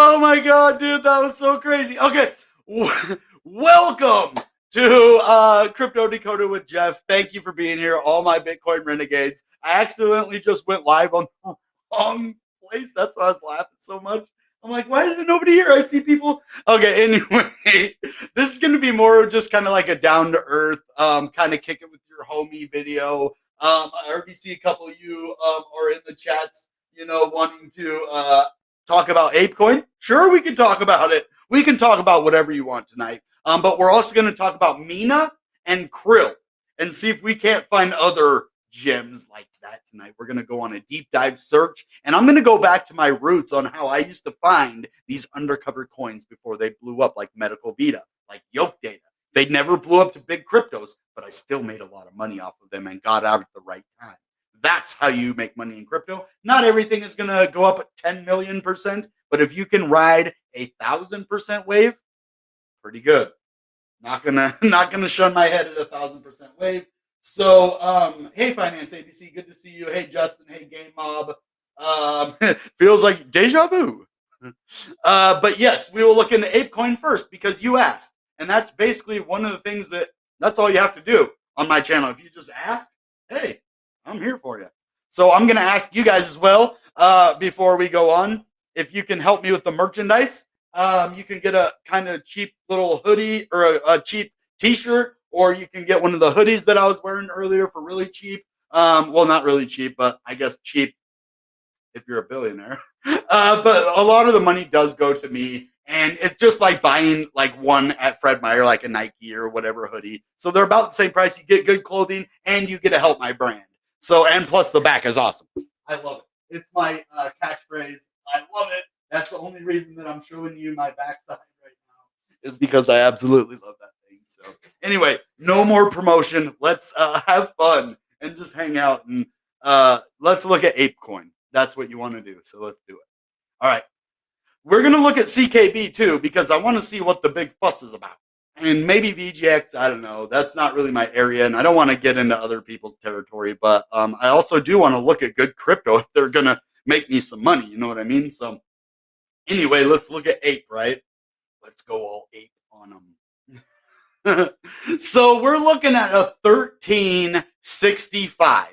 Oh my god, dude, that was so crazy. Okay, welcome to Crypto Decoder with Jeff. Thank you for being here, all my Bitcoin renegades. I accidentally just went live on the wrong place. That's why I was laughing so much. I'm like, why isn't nobody here? I see people. Okay, anyway, this is going to be more of just kind of like a down to earth, kind of kick it with your homie video. I already see a couple of you are in the chats, wanting to talk about ApeCoin? Sure, we can talk about it. We can talk about whatever you want tonight. But we're also going to talk about Mina and Kryll and see if we can't find other gems like that tonight. We're going to go on a deep dive search, and I'm going to go back to my roots on how I used to find these undercover coins before they blew up, like Medical Vita, like Yoke Data. They never blew up to big cryptos, but I still made a lot of money off of them and got out at the right time. That's how you make money in crypto. Not everything is going to go up at 10 million%, but if you can ride 1,000% wave, pretty good. Not gonna shun my head at 1,000% wave. So, hey, Finance ABC, good to see you. Hey, Justin. Hey, Game Mob. Feels like deja vu. But yes, we will look into ApeCoin first because you asked, and that's basically one of the things that's all you have to do on my channel. If you just ask, hey, I'm here for you. So I'm gonna ask you guys as well before we go on if you can help me with the merchandise. You can get a kind of cheap little hoodie or a cheap T-shirt, or you can get one of the hoodies that I was wearing earlier for really cheap. Well, not really cheap, but I guess cheap if you're a billionaire. But a lot of the money does go to me, and it's just like buying like one at Fred Meyer, like a Nike or whatever hoodie. So they're about the same price. You get good clothing, and you get to help my brand. So, and plus the back is awesome. I love it. It's my catchphrase. I love it. That's the only reason that I'm showing you my backside right now is because I absolutely love that thing. So anyway, no more promotion. Let's have fun and just hang out and let's look at ApeCoin. That's what you want to do. So let's do it. All right. We're going to look at CKB too because I want to see what the big fuss is about. And maybe VGX, I don't know. That's not really my area, and I don't want to get into other people's territory. But I also do want to look at good crypto if they're going to make me some money. You know what I mean? So anyway, let's look at Ape, right? Let's go all Ape on them. So we're looking at a 1365.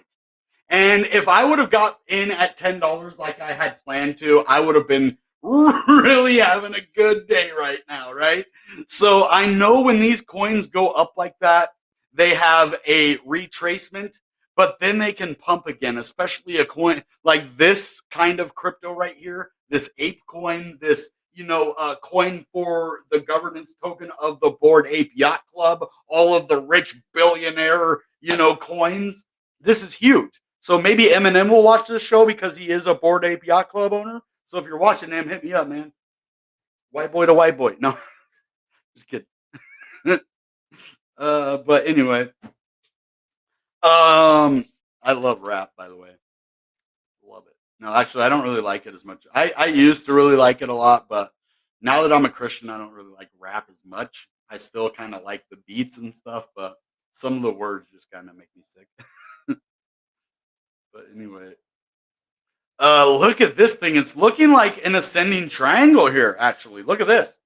And if I would have got in at $10 like I had planned to, I would have been really having a good day right now, right? So I know when these coins go up like that, they have a retracement, but then they can pump again, especially a coin like this kind of crypto right here, this ape coin, this coin for the governance token of the Bored Ape Yacht Club, all of the rich billionaire, coins. This is huge. So maybe Eminem will watch this show because he is a Bored Ape Yacht Club owner. So if you're watching him, hit me up, man. White boy to white boy. No, just kidding. But anyway, I love rap, by the way. Love it. No, actually, I don't really like it as much. I used to really like it a lot, but now that I'm a Christian, I don't really like rap as much. I still kind of like the beats and stuff, but some of the words just kind of make me sick. But anyway, look at this thing. It's looking like an ascending triangle here, actually. Look at this.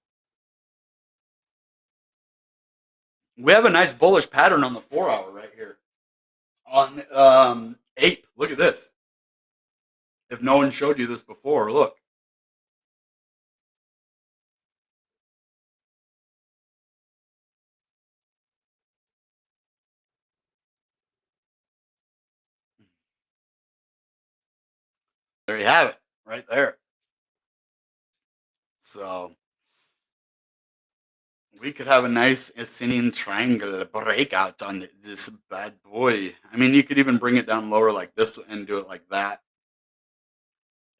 We have a nice bullish pattern on the 4-hour right here. On Ape, look at this. If no one showed you this before, look. There you have it, right there. So we could have a nice ascending triangle breakout on this bad boy. I mean, you could even bring it down lower like this and do it like that.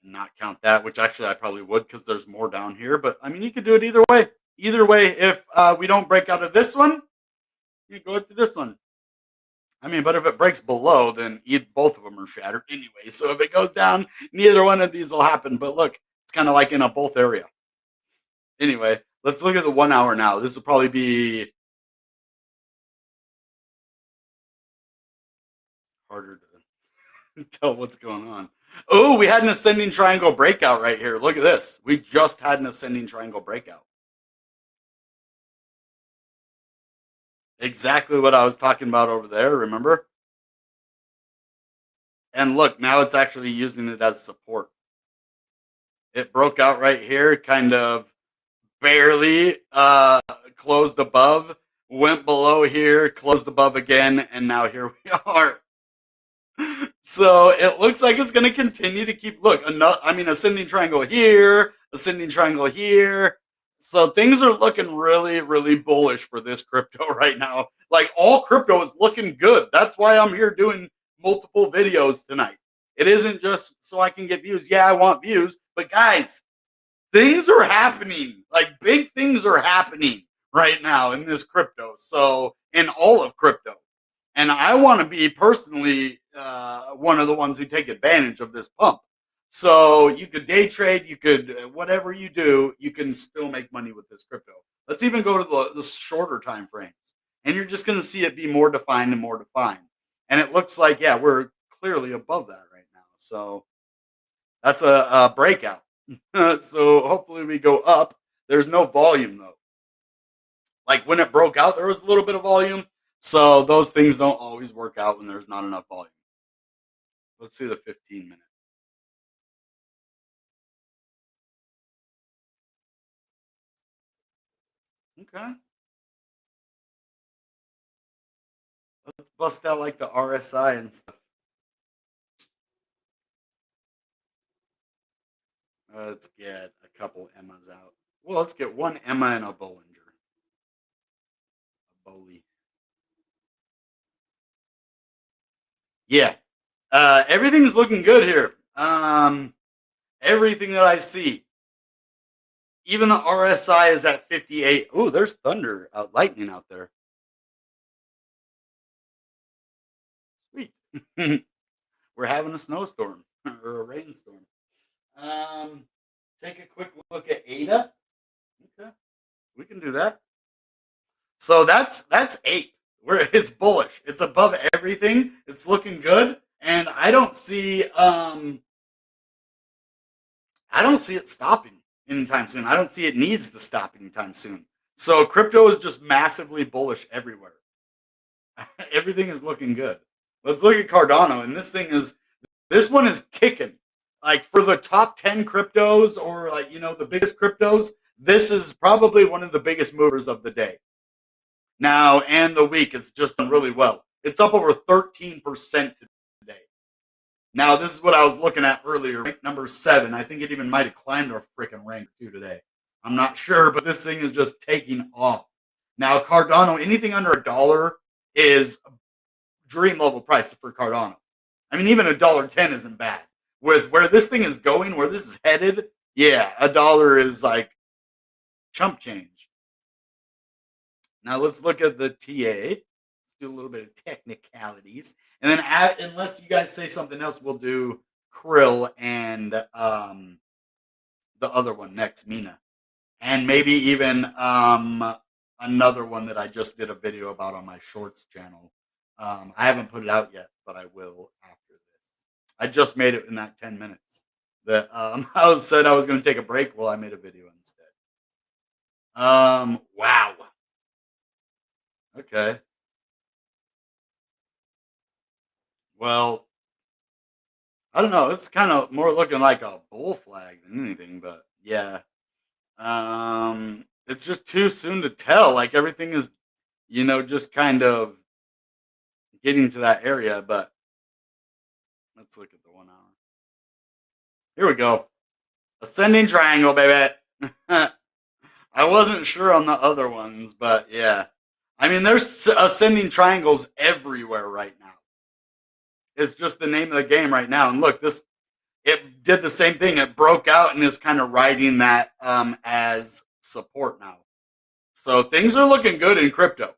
And not count that, which actually I probably would because there's more down here. But I mean, you could do it either way. Either way, if we don't break out of this one, you go to this one. I mean, but if it breaks below, then both of them are shattered anyway. So if it goes down, neither one of these will happen. But look, it's kind of like in a both area. Anyway, let's look at the 1 hour now. This will probably be harder to Tell what's going on. Oh, we had an ascending triangle breakout right here. Look at this. We just had an ascending triangle breakout. Exactly what I was talking about over there, remember? And look, now it's actually using it as support. It broke out right here, kind of barely closed above, went below here, closed above again, and now here we are. So it looks like it's going to continue to keep. Look, I mean, ascending triangle here, ascending triangle here. So things are looking really, really bullish for this crypto right now. Like all crypto is looking good. That's why I'm here doing multiple videos tonight. It isn't just so I can get views. Yeah, I want views, but guys, things are happening. Like big things are happening right now in this crypto. So in all of crypto. And I want to be personally one of the ones who take advantage of this pump. So you could day trade, you could whatever you do, you can still make money with this crypto. Let's even go to the shorter time frames, and you're just going to see it be more defined and more defined. And it looks like yeah, we're clearly above that right now. So that's a breakout. So hopefully we go up. There's no volume though. Like when it broke out, there was a little bit of volume. So those things don't always work out when there's not enough volume. Let's see the 15-minute. Okay. Let's bust out like the RSI and stuff. Let's get a couple Emmas out. Well, let's get one Emma and a Bollinger. A Bolly. Yeah. Everything's looking good here. Everything that I see. Even the RSI is at 58. Oh, there's thunder out, lightning out there. Sweet. We're having a snowstorm or a rainstorm. Um, take a quick look at ADA. Okay, we can do that. So that's eight. Where it's bullish. It's above everything. It's looking good, and I don't see it stopping anytime soon. I don't see it needs to stop anytime soon. So crypto is just massively bullish everywhere. Everything is looking good. Let's look at Cardano, and this one is kicking. Like for the top 10 cryptos or like the biggest cryptos, this is probably one of the biggest movers of the day. Now and the week, it's just done really well. It's up over 13% today. Now, this is what I was looking at earlier, rank number 7. I think it even might have climbed our freaking rank 2 today. I'm not sure, but this thing is just taking off. Now, Cardano, anything under $1 is dream level price for Cardano. I mean, even $1.10 isn't bad. With where this thing is going, where this is headed, yeah, $1 is like chump change. Now let's look at the TA. Let's do a little bit of technicalities, and then unless you guys say something else, we'll do Kryll and the other one next, Mina, and maybe even another one that I just did a video about on my Shorts channel. I haven't put it out yet, but I will after this. I just made it in that 10 minutes. That I said I was going to take a break. Well, I made a video instead. Wow. Okay. Well, I don't know. It's kind of more looking like a bull flag than anything, but yeah. It's just too soon to tell. Like everything is, just kind of getting to that area. But let's look at the 1 hour. Here we go. Ascending triangle, baby. I wasn't sure on the other ones, but yeah. I mean, there's ascending triangles everywhere right now. It's just the name of the game right now. And look, it did the same thing. It broke out and is kind of riding that as support now. So things are looking good in crypto.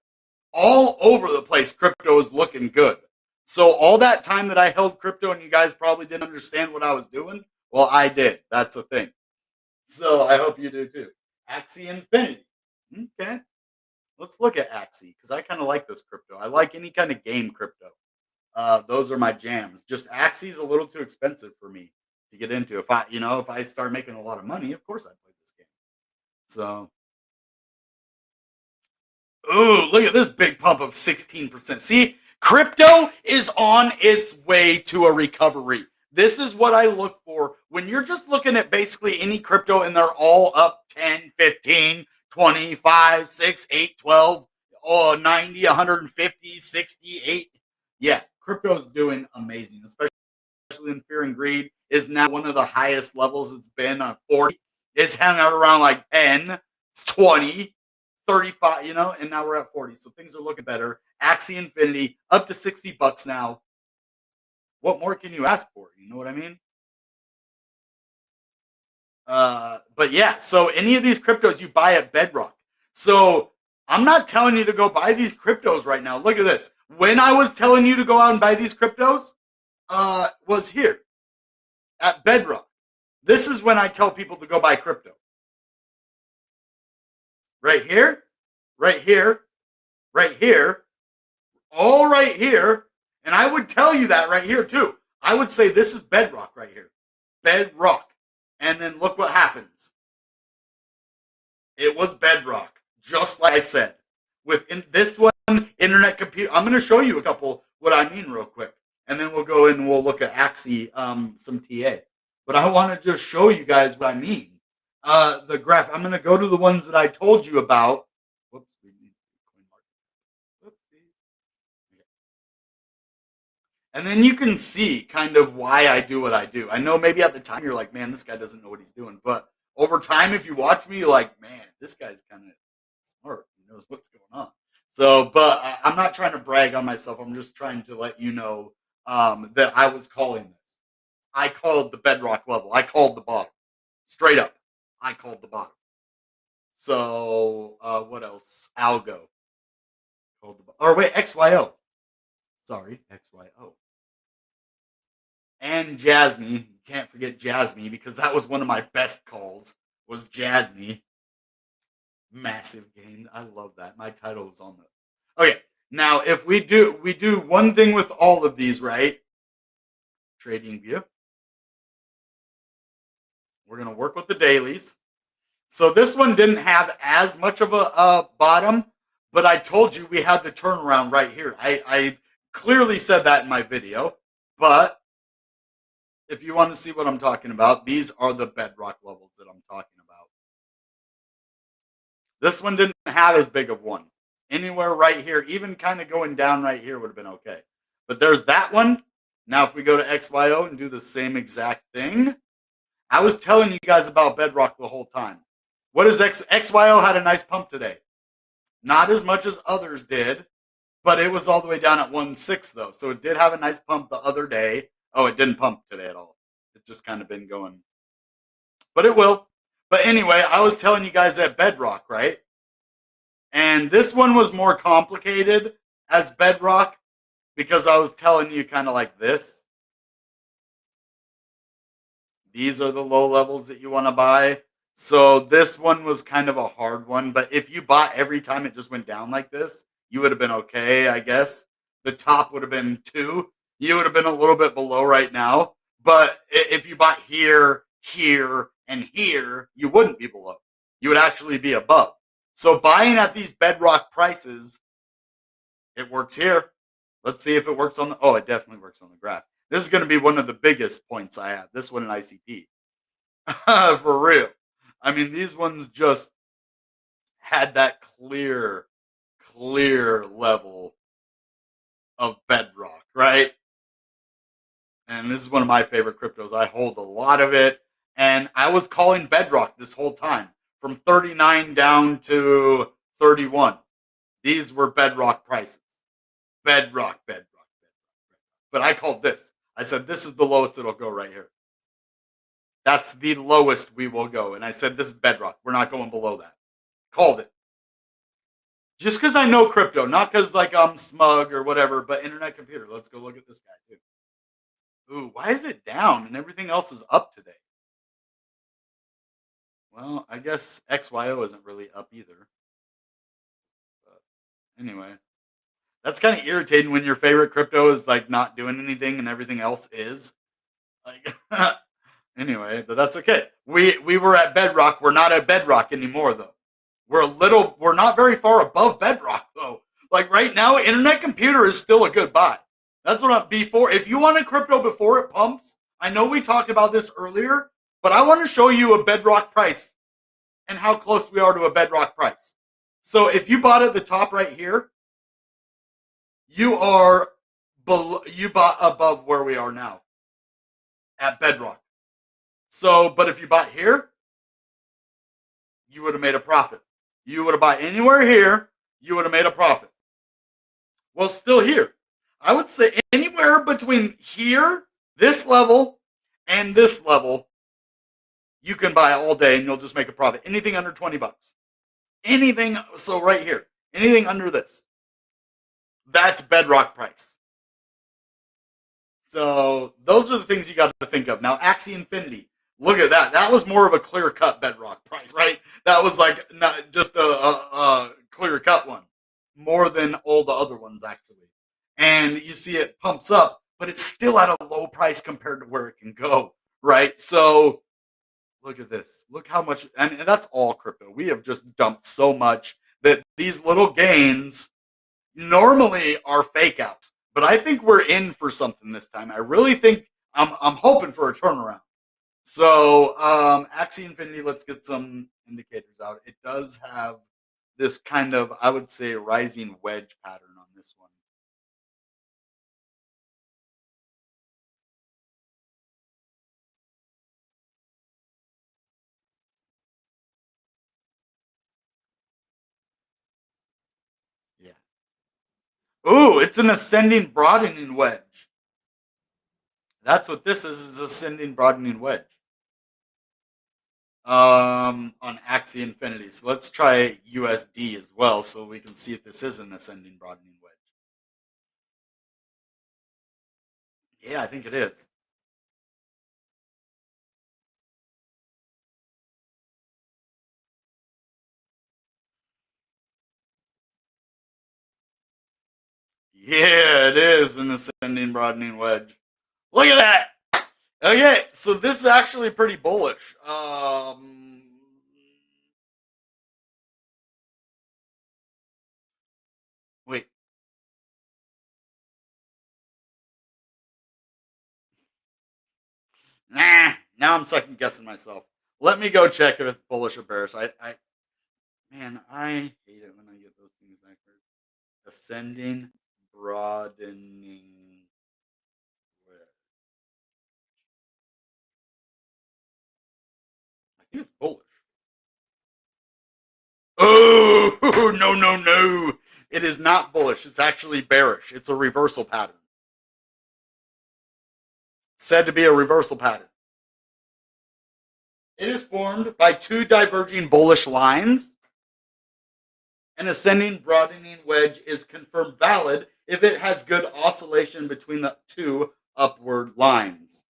All over the place, crypto is looking good. So all that time that I held crypto and you guys probably didn't understand what I was doing, well, I did. That's the thing. So I hope you do too. Axie Infinity. Okay. Let's look at Axie because I kind of like this crypto. I like any kind of game crypto. Those are my jams. Just Axie's a little too expensive for me to get into. If I start making a lot of money, of course I'd play this game. So, ooh, look at this big pump of 16%. See, crypto is on its way to a recovery. This is what I look for when you're just looking at basically any crypto and they're all up 10, 15, 25, 6, 8, 12, 90, 150, 60, 8. Yeah, crypto's doing amazing, especially in fear and greed is now one of the highest levels it's been on 40. It's hanging out around like 10, 20, 35, and now we're at 40. So things are looking better. Axie Infinity up to $60 now. What more can you ask for? You know what I mean? But yeah, so any of these cryptos you buy at Bedrock. So I'm not telling you to go buy these cryptos right now. Look at this. When I was telling you to go out and buy these cryptos, was here at Bedrock. This is when I tell people to go buy crypto. Right here, right here, right here, all right here. And I would tell you that right here too. I would say this is Bedrock right here. Bedrock. And then look what happens. It was Bedrock, just like I said. Within this one, internet computer. I'm going to show you a couple what I mean real quick. And then we'll go in and we'll look at Axie, some TA. But I want to just show you guys what I mean. The graph. I'm going to go to the ones that I told you about. Whoops. And then you can see kind of why I do what I do. I know maybe at the time you're like, man, this guy doesn't know what he's doing. But over time, if you watch me, you're like, man, this guy's kind of smart. He knows what's going on. So, but I'm not trying to brag on myself. I'm just trying to let you know that I was calling this. I called the bedrock level. I called the bottom. Straight up. I called the bottom. So, what else? Algo. Called the or wait, XYO. Sorry, XYO. And Jasmine. Can't forget Jasmine because that was one of my best calls. Was Jasmine. Massive game. I love that. My title was on the. Okay, now if we do one thing with all of these, right? Trading view. We're gonna work with the dailies. So this one didn't have as much of a bottom, but I told you we had the turnaround right here. I clearly said that in my video, but if you want to see what I'm talking about, these are the bedrock levels that I'm talking about. This one didn't have as big of one. Anywhere right here, even kind of going down right here would have been okay. But there's that one. Now, if we go to XYO and do the same exact thing, I was telling you guys about bedrock the whole time. What is XYO had a nice pump today. Not as much as others did, but it was all the way down at 1.6 though. So it did have a nice pump the other day. Oh, it didn't pump today at all. It's just kind of been going. But it will. But anyway, I was telling you guys that bedrock, right? And this one was more complicated as bedrock because I was telling you kind of like this. These are the low levels that you want to buy. So this one was kind of a hard one. But if you bought every time it just went down like this, you would have been okay, I guess. The top would have been 2. You would have been a little bit below right now. But if you bought here, here, and here, you wouldn't be below. You would actually be above. So buying at these bedrock prices, it works here. Let's see if it works on the. Oh, it definitely works on the graph. This is going to be one of the biggest points I have. This one in ICP. For real. I mean, these ones just had that clear level of bedrock, right? And this is one of my favorite cryptos. I hold a lot of it. And I was calling bedrock this whole time from 39 down to 31. These were bedrock prices. Bedrock. But I called this. I said, this is the lowest it'll go right here. That's the lowest we will go. And I said, this is bedrock. We're not going below that. Called it. Just because I know crypto, not because like I'm smug or whatever, but internet computer. Let's go look at this guy too. Ooh, why is it down and everything else is up today? Well, I guess XYO isn't really up either. But anyway. That's kind of irritating when your favorite crypto is like not doing anything and everything else is. Like anyway, but that's okay. We were at bedrock. We're not at bedrock anymore though. We're not very far above bedrock though. Like right now, internet computer is still a good buy. That's what I'm before. If you want a crypto before it pumps, I know we talked about this earlier, but I want to show you a bedrock price and how close we are to a bedrock price. So if you bought at the top right here, you are you bought above where we are now at bedrock. So, but if you bought here, you would have made a profit. You would have bought anywhere here, you would have made a profit. Well, still here. I would say anywhere between here, this level, and this level, you can buy all day and you'll just make a profit. Anything under 20 bucks. Anything, so right here, anything under this. That's bedrock price. So those are the things you got to think of. Now, Axie Infinity, look at that. That was more of a clear cut bedrock price, right? That was like not just a clear cut one, more than all the other ones actually. And you see it pumps up, but it's still at a low price compared to where it can go, right? So look at this. Look how much, and that's all crypto. We have just dumped so much that these little gains normally are fake outs. But I think we're in for something this time. I really think I'm hoping for a turnaround. So Axie Infinity, let's get some indicators out. It does have this kind of, I would say, rising wedge pattern on this one. Yeah. Ooh, it's an ascending broadening wedge. That's what this is ascending broadening wedge. On Axie Infinity. So let's try USD as well so we can see if this is an ascending broadening wedge. Yeah, I think it is. Yeah, it is an ascending broadening wedge. Look at that. Okay, so this is actually pretty bullish. Wait. Nah. Now I'm second guessing myself. Let me go check if it's bullish or bearish. Man, I hate it when I get those things backwards. Ascending, broadening wedge. I think it's bullish. Oh, no, no, no. It is not bullish. It's actually bearish. It's a reversal pattern. Said to be a reversal pattern. It is formed by two diverging bullish lines. An ascending broadening wedge is confirmed valid if it has good oscillation between the two upward lines.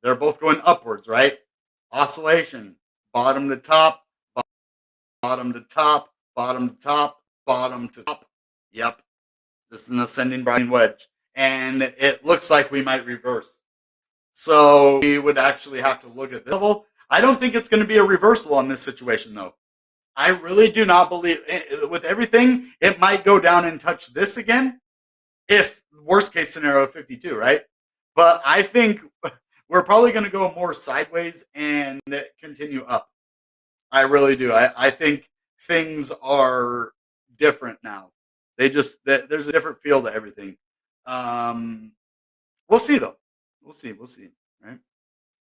They're both going upwards, right? Oscillation, bottom to top, bottom to top, bottom to top, bottom to top. Yep, this is an ascending broadening wedge. And it looks like we might reverse. So we would actually have to look at this level. I don't think it's going to be a reversal on this situation, though. I really do not believe, with everything, it might go down and touch this again, if worst case scenario 52, right? But I think we're probably going to go more sideways and continue up. I really do. I think things are different now. There's a different feel to everything. Um, we'll see though. We'll see. Right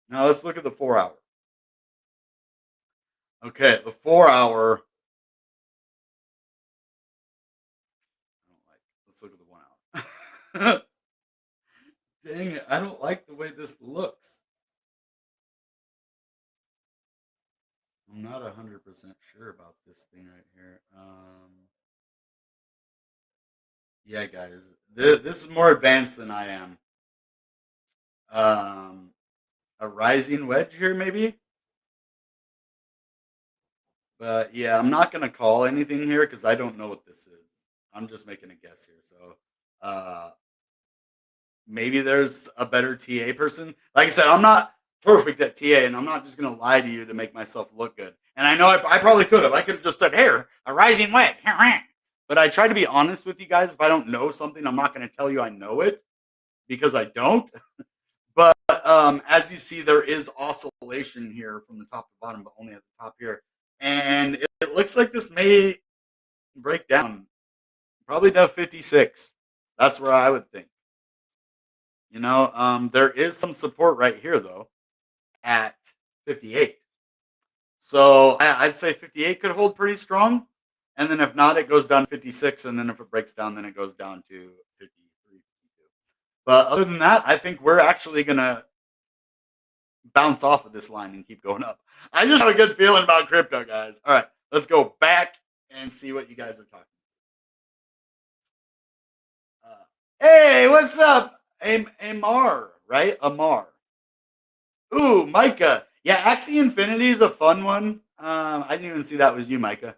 now, let's look at the 4 hour. Okay, the 4 hour. I don't like. Let's look at the 1 hour. Dang it! I don't like the way this looks. I'm not 100% sure about this thing right here. Yeah, guys, this is more advanced than I am. Um, a rising wedge here, maybe. But yeah, I'm not gonna call anything here because I don't know what this is. I'm just making a guess here. So uh, maybe there's a better TA person. Like I said, I'm not perfect at TA, and I'm not just gonna lie to you to make myself look good. And I know I probably could have. I could have just said, "Here, a rising wedge." But I try to be honest with you guys. If I don't know something, I'm not going to tell you I know it because I don't. But as you see, there is oscillation here from the top to bottom, but only at the top here. And it looks like this may break down probably to 56. That's where I would think. There is some support right here though at 58. So I'd say 58 could hold pretty strong. And then if not, it goes down to 56. And then if it breaks down, then it goes down to 53, 52. But other than that, I think we're actually going to bounce off of this line and keep going up. I just have a good feeling about crypto, guys. All right, let's go back and see what you guys are talking about. Hey, what's up? Amar, right? Amar. Ooh, Micah. Yeah, Axie Infinity is a fun one. I didn't even see that was you, Micah.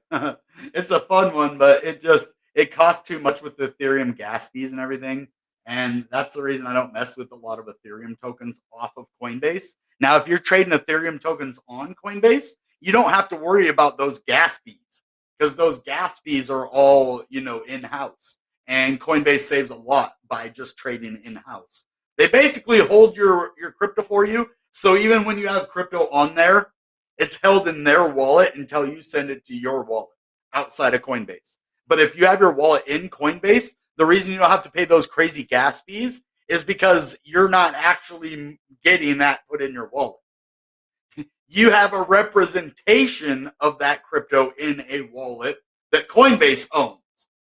It's a fun one, but it costs too much with the Ethereum gas fees and everything. And that's the reason I don't mess with a lot of Ethereum tokens off of Coinbase. Now, if you're trading Ethereum tokens on Coinbase, you don't have to worry about those gas fees because those gas fees are all, in house. And Coinbase saves a lot by just trading in house. They basically hold your crypto for you. So even when you have crypto on there, it's held in their wallet until you send it to your wallet outside of Coinbase. But if you have your wallet in Coinbase, the reason you don't have to pay those crazy gas fees is because you're not actually getting that put in your wallet. You have a representation of that crypto in a wallet that Coinbase owns.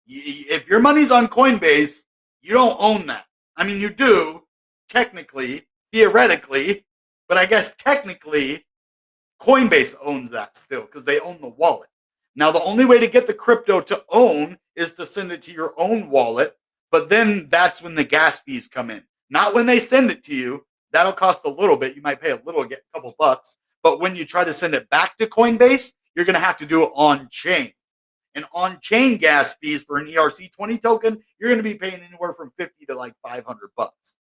If your money's on Coinbase, you don't own that. I mean, you do, technically, theoretically, but I guess technically, Coinbase owns that still because they own the wallet. Now, the only way to get the crypto to own is to send it to your own wallet, but then that's when the gas fees come in. Not when they send it to you. That'll cost a little bit. You might pay a little, get a couple bucks. But when you try to send it back to Coinbase, you're going to have to do it on chain. And on chain gas fees for an ERC20 token, you're going to be paying anywhere from 50 to like 500 bucks.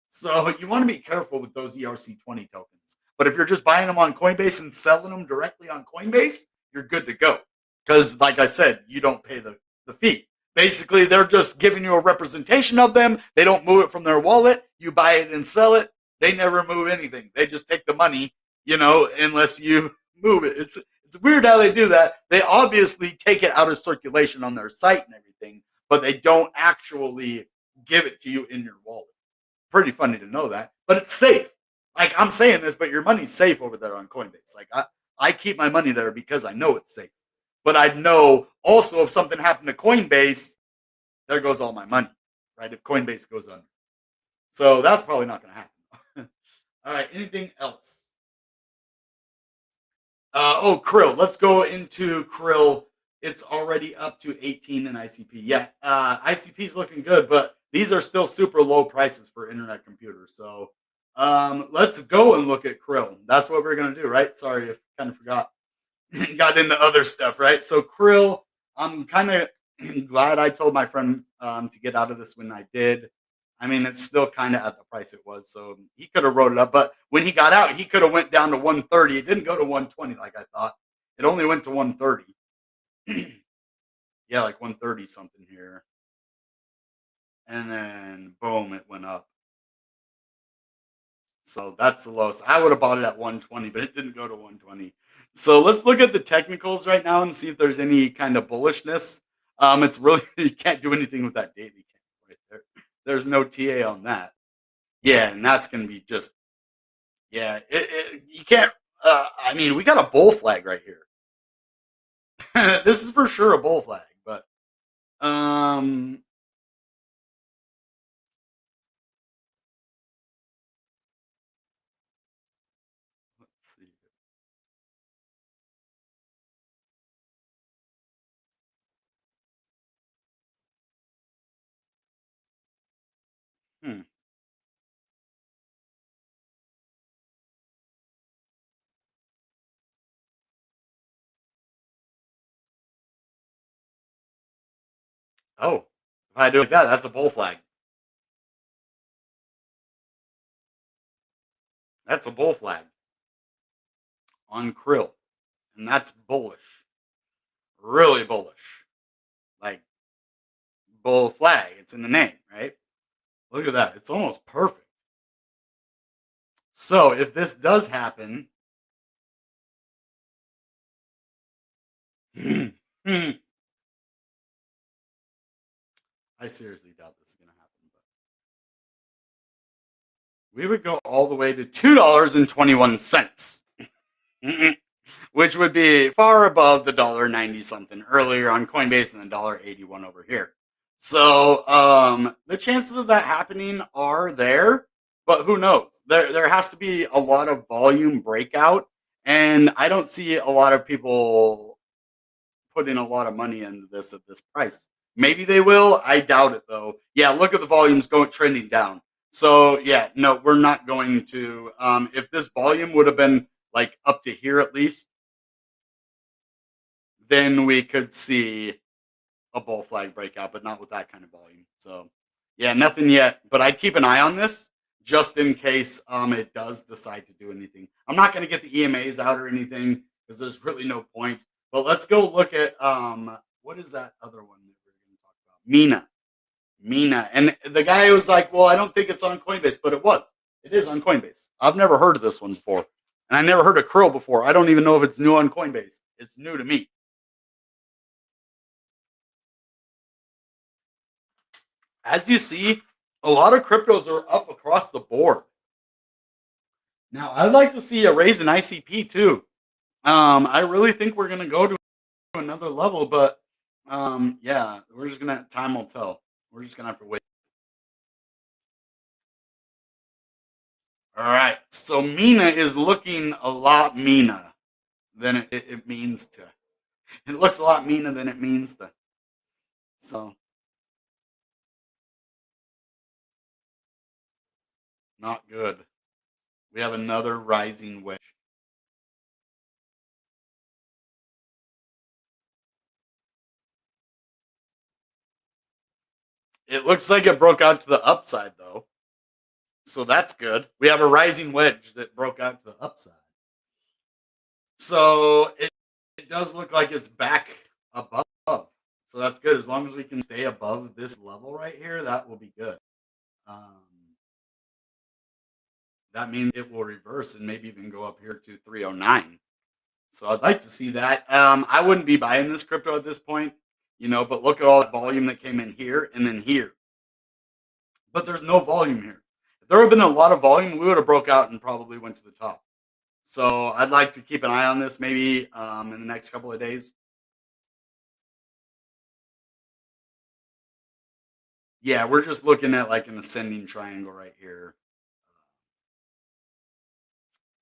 So you want to be careful with those ERC20 tokens. But if you're just buying them on Coinbase and selling them directly on Coinbase, you're good to go. Because, like I said, you don't pay the fee. Basically, they're just giving you a representation of them. They don't move it from their wallet. You buy it and sell it. They never move anything. They just take the money, unless you move it. It's weird how they do that. They obviously take it out of circulation on their site and everything, but they don't actually give it to you in your wallet. Pretty funny to know that, but it's safe. Like I'm saying this, but your money's safe over there on Coinbase. Like I keep my money there because I know it's safe. But I know also if something happened to Coinbase, there goes all my money, right? If Coinbase goes under. So that's probably not going to happen. All right. Anything else? Kryll. Let's go into Kryll. It's already up to 18 in ICP. Yeah, ICP is looking good, but these are still super low prices for internet computers. So let's go and look at Kryll. That's what we're going to do, right? Sorry if I kind of forgot. Got into other stuff, right? So Kryll, I'm kind of glad I told my friend to get out of this when I did. I mean, it's still kind of at the price it was, so he could have wrote it up. But when he got out, he could have went down to 130. It didn't go to 120 like I thought. It only went to 130. Yeah, like 130 something here, and then boom, it went up. So that's the lowest. I would have bought it at 120, but it didn't go to 120. So let's look at the technicals right now and see if there's any kind of bullishness. It's really you can't do anything with that daily candle right there. There's no TA on that. Yeah, and that's gonna be just yeah. You can't. I mean, we got a bull flag right here. This is for sure a bull flag, but um, let's see. Hmm. Oh, if I do it like that, that's a bull flag. That's a bull flag on Kryll, and that's bullish, really bullish. Like bull flag, it's in the name, right? Look at that, it's almost perfect. So if this does happen, I seriously doubt this is going to happen. But we would go all the way to $2.21. Which would be far above the $1.90 something earlier on Coinbase and the $1.81 over here. So the chances of that happening are there, but who knows? There has to be a lot of volume breakout, and I don't see a lot of people putting a lot of money into this at this price. Maybe they will. I doubt it though. Yeah, look at the volumes going trending down. So yeah, no, we're not going to. If this volume would have been like up to here at least, then we could see a bull flag breakout, but not with that kind of volume. So, yeah, nothing yet. But I'd keep an eye on this just in case it does decide to do anything. I'm not going to get the EMAs out or anything because there's really no point. But let's go look at what is that other one that we're going to talk about? Mina, and the guy was like, "Well, I don't think it's on Coinbase," but it was. It is on Coinbase. I've never heard of this one before, and I never heard of Kryll before. I don't even know if it's new on Coinbase. It's new to me. As you see, a lot of cryptos are up across the board. Now, I'd like to see a raise in ICP too. I really think we're gonna go to another level, but yeah, we're just gonna time will tell. We're just gonna have to wait. All right, so Mina is looking a lot Mina than it means to. It looks a lot Mina than it means to. So not good. We have another rising wedge. It looks like it broke out to the upside though. So that's good. We have a rising wedge that broke out to the upside. So it does look like it's back above. So that's good. As long as we can stay above this level right here, that will be good. Um, that means it will reverse and maybe even go up here to 309. So I'd like to see that. I wouldn't be buying this crypto at this point, but look at all that volume that came in here and then here. But there's no volume here. If there had been a lot of volume, we would have broke out and probably went to the top. So I'd like to keep an eye on this maybe in the next couple of days. Yeah, we're just looking at like an ascending triangle right here.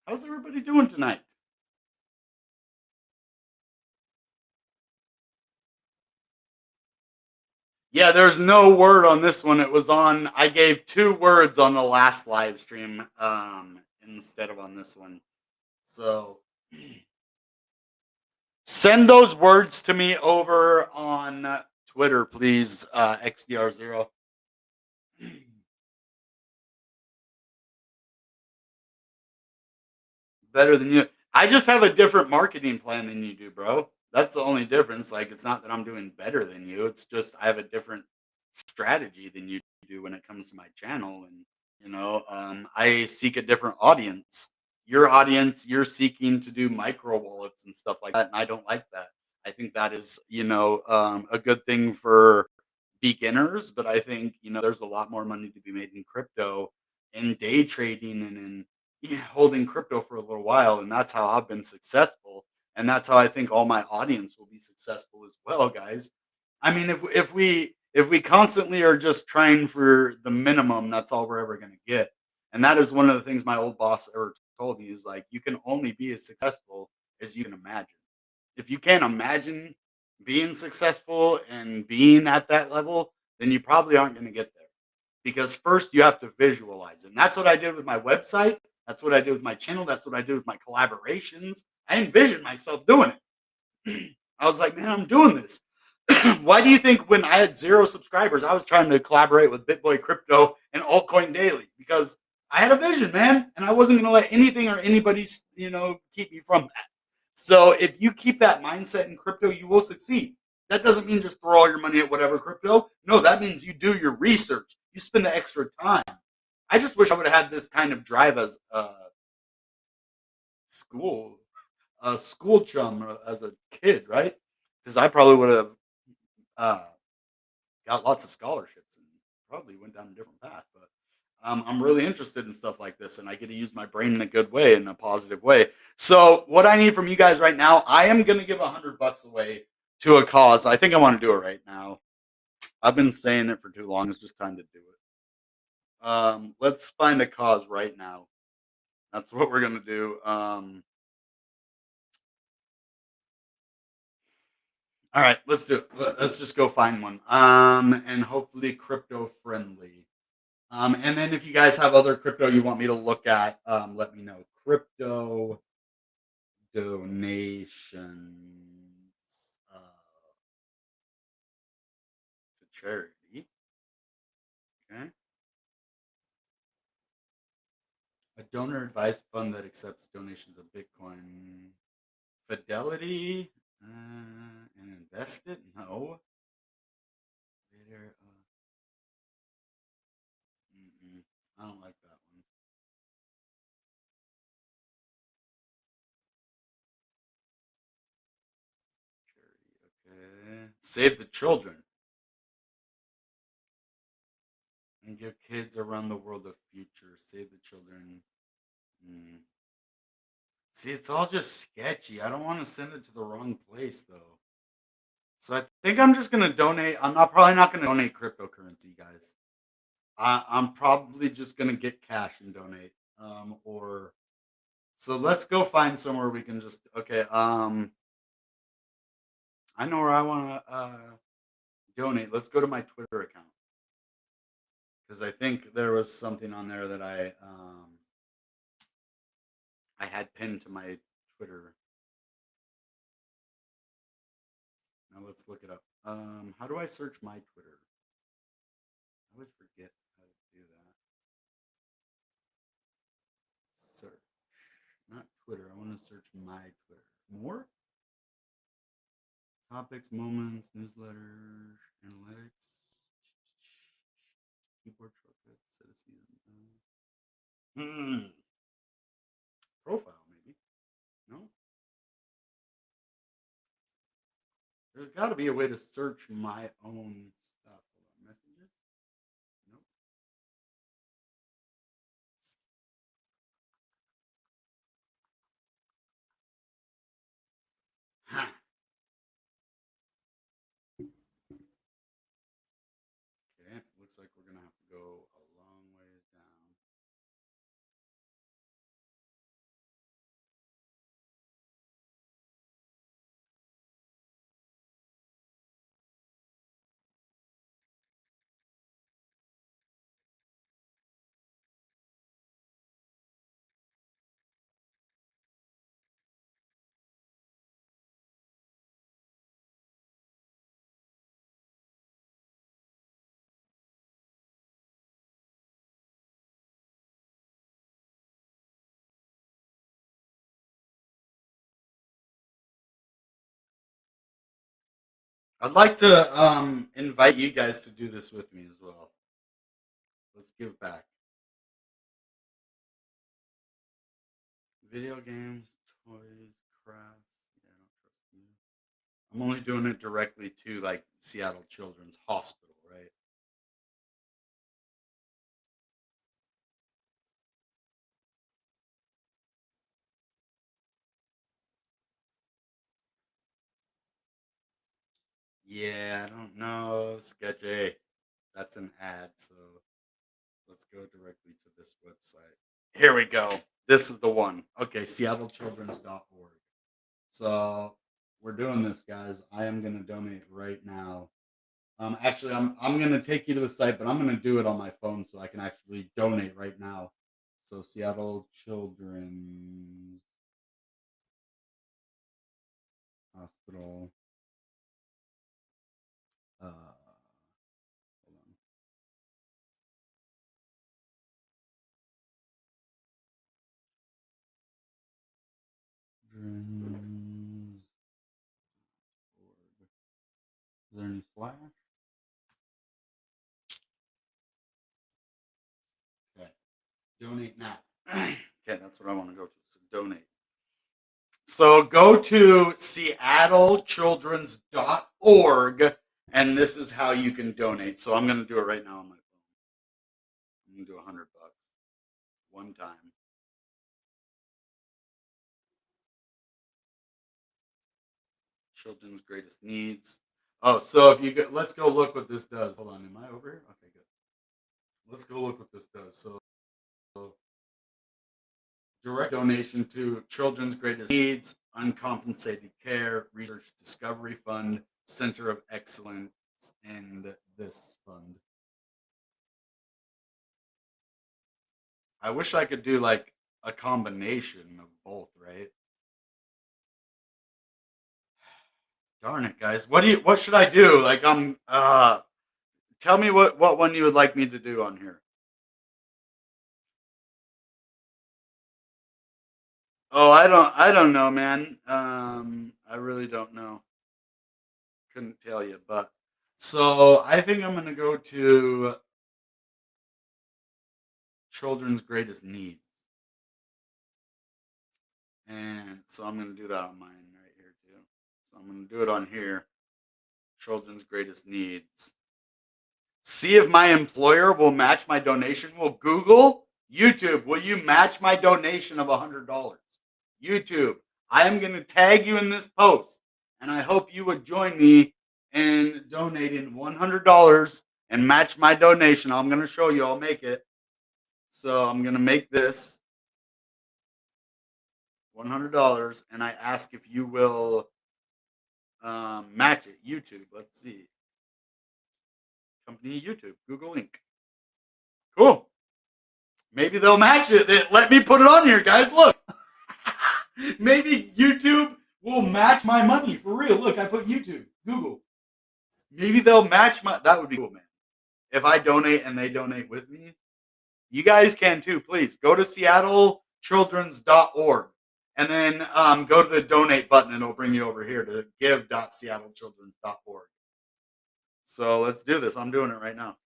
How's everybody doing tonight? Yeah, there's no word on this one. It was on. I gave 2 words on the last live stream instead of on this one. So send those words to me over on Twitter, please. XDR0. Better than you. I just have a different marketing plan than you do, bro. That's the only difference. Like, it's not that I'm doing better than you. It's just I have a different strategy than you do when it comes to my channel. And, I seek a different audience. Your audience, you're seeking to do micro wallets and stuff like that. And I don't like that. I think that is, a good thing for beginners, but I think, there's a lot more money to be made in crypto and day trading and in holding crypto for a little while. And that's how I've been successful. And that's how I think all my audience will be successful as well, guys. I mean, if we constantly are just trying for the minimum, that's all we're ever going to get. And that is one of the things my old boss ever told me is like, you can only be as successful as you can imagine. If you can't imagine being successful and being at that level, then you probably aren't going to get there. Because first you have to visualize it. And that's what I did with my website. That's what I did with my channel. That's what I did with my collaborations. I envisioned myself doing it. I was like, man, I'm doing this. Why do you think when I had 0 subscribers, I was trying to collaborate with BitBoy Crypto and Altcoin Daily? Because I had a vision, man, and I wasn't gonna let anything or anybody, keep me from that. So if you keep that mindset in crypto, you will succeed. That doesn't mean just throw all your money at whatever crypto. No, that means you do your research. You spend the extra time. I just wish I would have had this kind of drive as school, a school chum as a kid, right? Because I probably would have uh, got lots of scholarships and probably went down a different path. But I'm really interested in stuff like this, and I get to use my brain in a good way, in a positive way. So, what I need from you guys right now, I am going to give $100 away to a cause. I think I want to do it right now. I've been saying it for too long. It's just time to do it. Let's find a cause right now. That's what we're gonna do. All right, let's do it. Let's just go find one. And hopefully crypto friendly. And then if you guys have other crypto you want me to look at, let me know. Crypto donations uh, to charity. Okay. A donor advised fund that accepts donations of Bitcoin. Fidelity and invest it? No. Later, I don't like that one. Charity. Okay. Save the children and give kids around the world a future. Save the children. Mm. See, it's all just sketchy. I don't want to send it to the wrong place though. So I think I'm just gonna donate. I'm not probably not gonna donate cryptocurrency, guys. I'm probably just gonna get cash and donate. Or so let's go find somewhere we can just okay. I know where I want to donate. Let's go to my Twitter account because I think there was something on there that I had pinned to my Twitter. Now let's look it up. How do I search my Twitter? I always forget how to do that. Search, not Twitter. I want to search my Twitter. More topics, moments, newsletters, analytics, keyboard shortcuts, citizen. Hmm. Profile maybe. No. There's got to be a way to search my own stuff. Hold on, messages? Nope. Ha. Okay, looks like we're gonna have to go a long ways down. I'd like to invite you guys to do this with me as well. Let's give back. Video games, toys, crafts. Yeah, I don't trust you. I'm only doing it directly to like Seattle Children's Hospital, right? Yeah, I don't know. Sketchy. That's an ad, so let's go directly to this website. Here we go. This is the one. Okay, seattlechildrens.org. So we're doing this, guys. I am gonna donate right now. Actually, I'm gonna take you to the site, but I'm gonna do it on my phone so I can actually donate right now. So Seattle Children's Hospital. Children's. Is there any slash? Okay. Donate now. Okay, that's what I want to go to. So donate. So go to seattlechildrens.org, and this is how you can donate. So I'm going to do it right now on my phone. I'm going to do $100 one time. Children's greatest needs. Oh, so if you get, let's go look what this does. Hold on, am I over here? Okay, good. Let's go look what this does. So direct donation to Children's Greatest Needs, Uncompensated Care, Research Discovery Fund, Center of Excellence, and this fund. I wish I could do like a combination of both, right? Darn it, guys. What should I do? Like tell me what one you would like me to do on here. Oh, I don't know, man. I really don't know. Couldn't tell you, but so I think I'm gonna go to Children's Greatest Needs. And so I'm gonna do that on mine right here too. So I'm gonna do it on here. Children's Greatest Needs. See if my employer will match my donation. Well, Google, YouTube, will you match my donation of $100? YouTube, I am going to tag you in this post, and I hope you would join me in donating $100 and match my donation. I'm going to show you. I'll make it. So I'm going to make this $100, and I ask if you will match it. YouTube, let's see. Company YouTube, Google Inc. Cool. Maybe they'll match it. Let me put it on here, guys. Look. Maybe YouTube will match my money for real. Look, I put YouTube, Google. Maybe they'll match my. That would be cool, man. If I donate and they donate with me, you guys can too. Please go to seattlechildrens.org and then go to the donate button and it'll bring you over here to give.seattlechildrens.org. So let's do this. I'm doing it right now.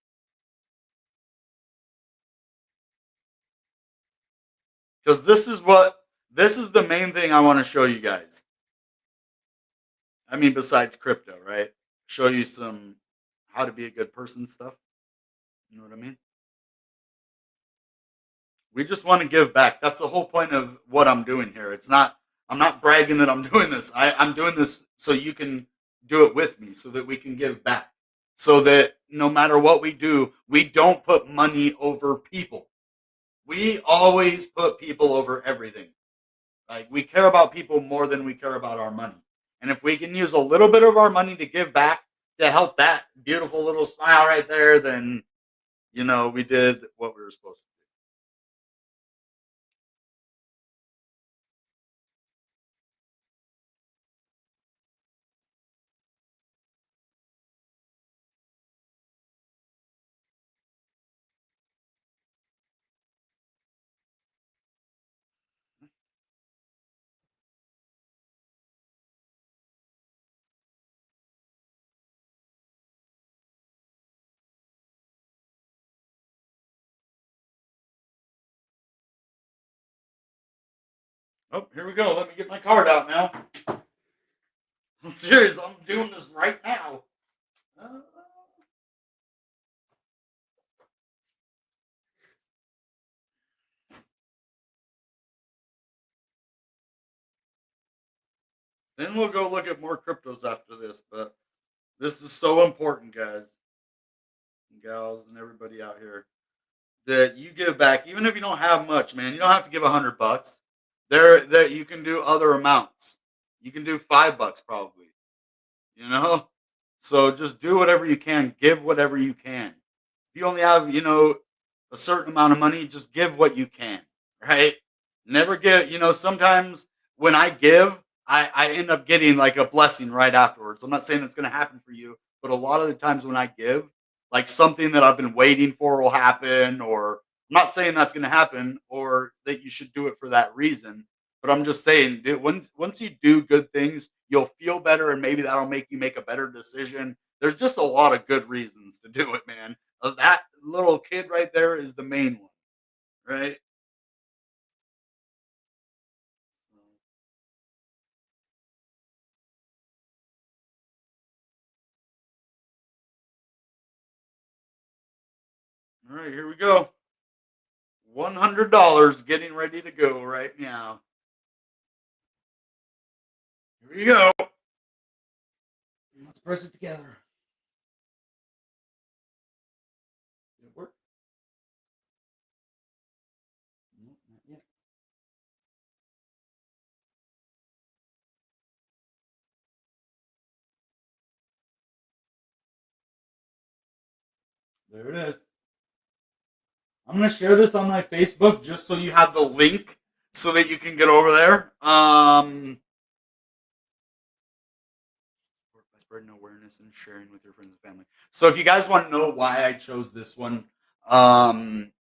Because this is the main thing I want to show you guys. I mean, besides crypto, right? Show you some how to be a good person stuff. You know what I mean? We just want to give back. That's the whole point of what I'm doing here. I'm not bragging that I'm doing this. I'm doing this so you can do it with me so that we can give back. So that no matter what we do, we don't put money over people. We always put people over everything. Like we care about people more than we care about our money. And if we can use a little bit of our money to give back to help that beautiful little smile right there, then we did what we were supposed to do. Oh, here we go. Let me get my card out now. I'm serious. I'm doing this right now. Uh, then we'll go look at more cryptos after this. But this is so important, guys and gals and everybody out here, that you give back, even if you don't have much, man. You don't have to give $100. There, you can do other amounts. You can do $5 probably. You know, so just do whatever you can. Give whatever you can. If you only have, a certain amount of money, just give what you can. Right? Never give. Sometimes when I give, I end up getting like a blessing right afterwards. I'm not saying it's going to happen for you, but a lot of the times when I give, like something that I've been waiting for will happen, or I'm not saying that's going to happen or that you should do it for that reason, but I'm just saying, once you do good things, you'll feel better, and maybe that'll make you make a better decision. There's just a lot of good reasons to do it, man. That little kid right there is the main one, right? All right, here we go. $100 getting ready to go right now. Here we go. Let's press it together. Did it work? Nope, not yet. There it is. I'm gonna share this on my Facebook just so you have the link so that you can get over there. By spreading awareness and sharing with your friends and family. So if you guys want to know why I chose this one, um,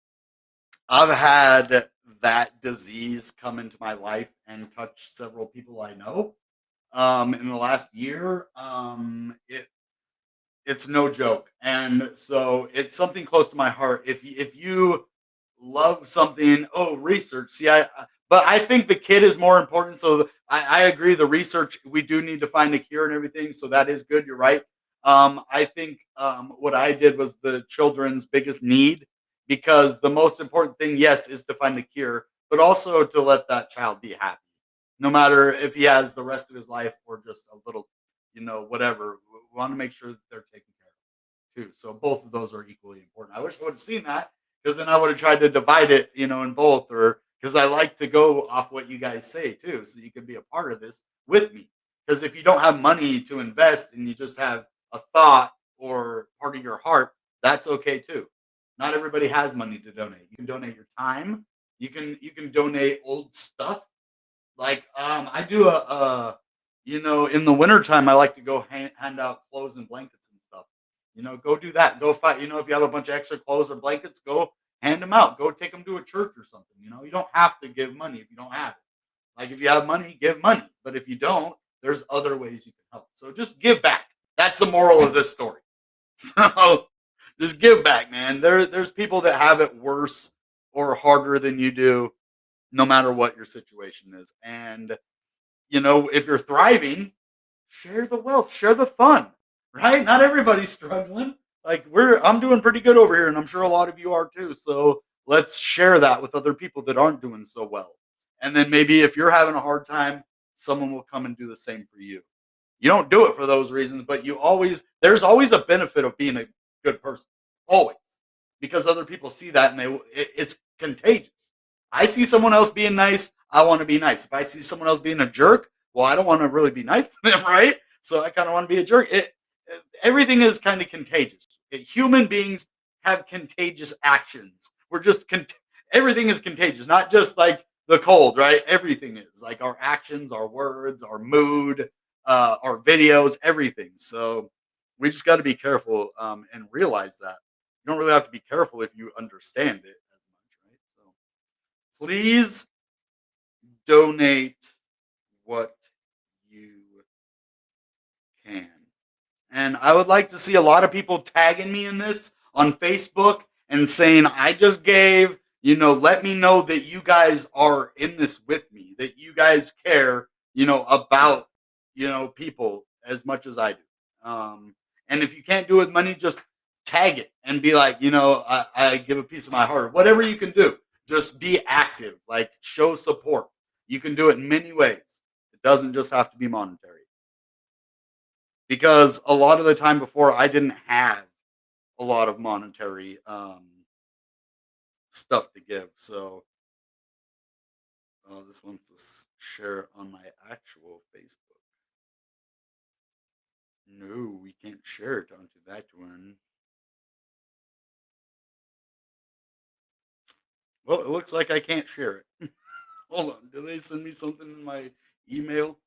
I've had that disease come into my life and touch several people I know. In the last year, it's no joke, and so it's something close to my heart. If you love something, oh, research. See, but I think the kid is more important. So I agree. The research, we do need to find a cure and everything. So that is good. You're right. I think what I did was the children's biggest need, because the most important thing, yes, is to find a cure, but also to let that child be happy, no matter if he has the rest of his life or just a little, whatever. We want to make sure that they're taken care of too. So both of those are equally important. I wish I would have seen that, because then I would have tried to divide it, in both, or because I like to go off what you guys say too, so you can be a part of this with me. Because if you don't have money to invest and you just have a thought or part of your heart, that's okay too. Not everybody has money to donate. You can donate your time. You can donate old stuff. Like, I do in the wintertime, I like to go hand out clothes and blankets and stuff. Go do that. Go fight. If you have a bunch of extra clothes or blankets, go hand them out. Go take them to a church or something. You don't have to give money if you don't have it. Like, if you have money, give money. But if you don't, there's other ways you can help. So just give back. That's the moral of this story. So just give back, man. There's people that have it worse or harder than you do, no matter what your situation is. And if you're thriving, share the wealth, share the fun, right? Not everybody's struggling. Like, I'm doing pretty good over here, and I'm sure a lot of you are too. So let's share that with other people that aren't doing so well. And then maybe if you're having a hard time, someone will come and do the same for you. You don't do it for those reasons, but there's always a benefit of being a good person. Always. Because other people see that, and it's contagious. I see someone else being nice, I want to be nice. If I see someone else being a jerk, well, I don't want to really be nice to them, right? So I kind of want to be a jerk. Everything is kind of contagious. Human beings have contagious actions. Everything is contagious, not just like the cold, right? Everything is like our actions, our words, our mood, our videos, everything. So we just got to be careful, and realize that you don't really have to be careful if you understand it as much, right? So please donate what you can. And I would like to see a lot of people tagging me in this on Facebook and saying, I just gave, let me know that you guys are in this with me, that you guys care, about, people as much as I do. And if you can't do it with money, just tag it and be like, I give a piece of my heart, whatever you can do. Just be active, like, show support. You can do it in many ways. It doesn't just have to be monetary, because a lot of the time before, I didn't have a lot of monetary stuff to give. So, this wants to share on my actual Facebook. No, we can't share it onto that one. Well, it looks like I can't share it. Hold on. Did they send me something in my email?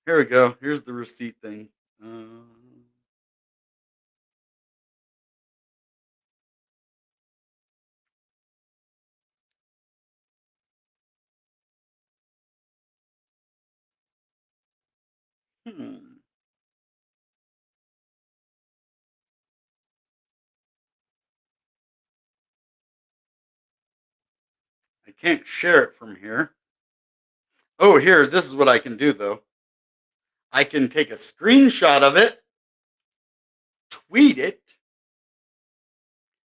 Here we go. Here's the receipt thing. Uh, Hmm. I can't share it from here. Oh, here, this is what I can do though. I can take a screenshot of it, tweet it,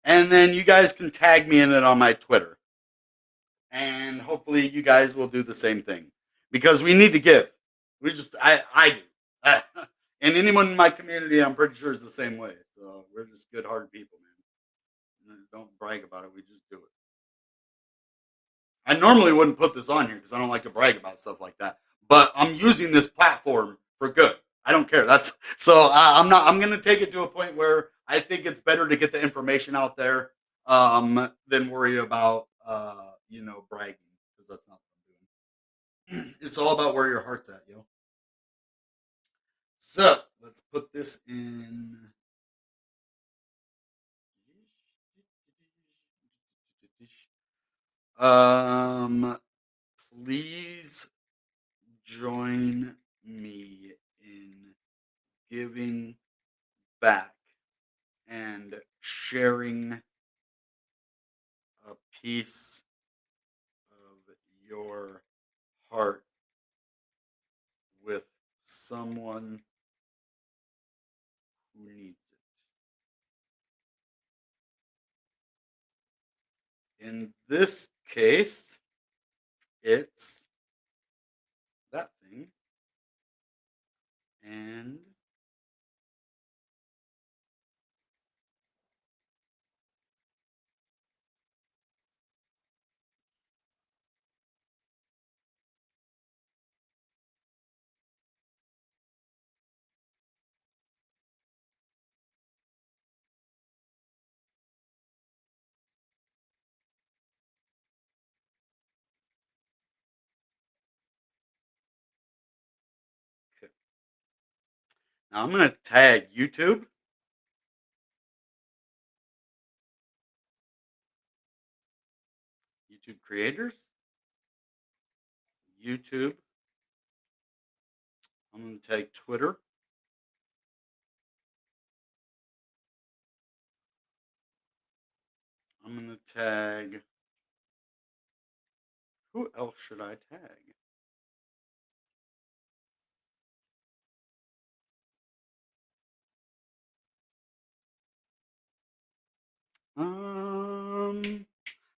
and then you guys can tag me in it on my Twitter. And hopefully you guys will do the same thing because we need to give. I do. And anyone in my community, I'm pretty sure is the same way. So we're just good-hearted people, man. Don't brag about it. We just do it. I normally wouldn't put this on here because I don't like to brag about stuff like that. But I'm using this platform for good. I don't care. That's so I'm not. I'm gonna take it to a point where I think it's better to get the information out there than worry about bragging because that's not what I'm doing. It's all about where your heart's at, yo. So let's put this in. Um, please join me in giving back and sharing a piece of your heart with someone who needs it. In this case, it's that thing. And okay. Now I'm going to tag YouTube creators, YouTube. I'm going to tag Twitter. I'm going to tag. Who else should I tag?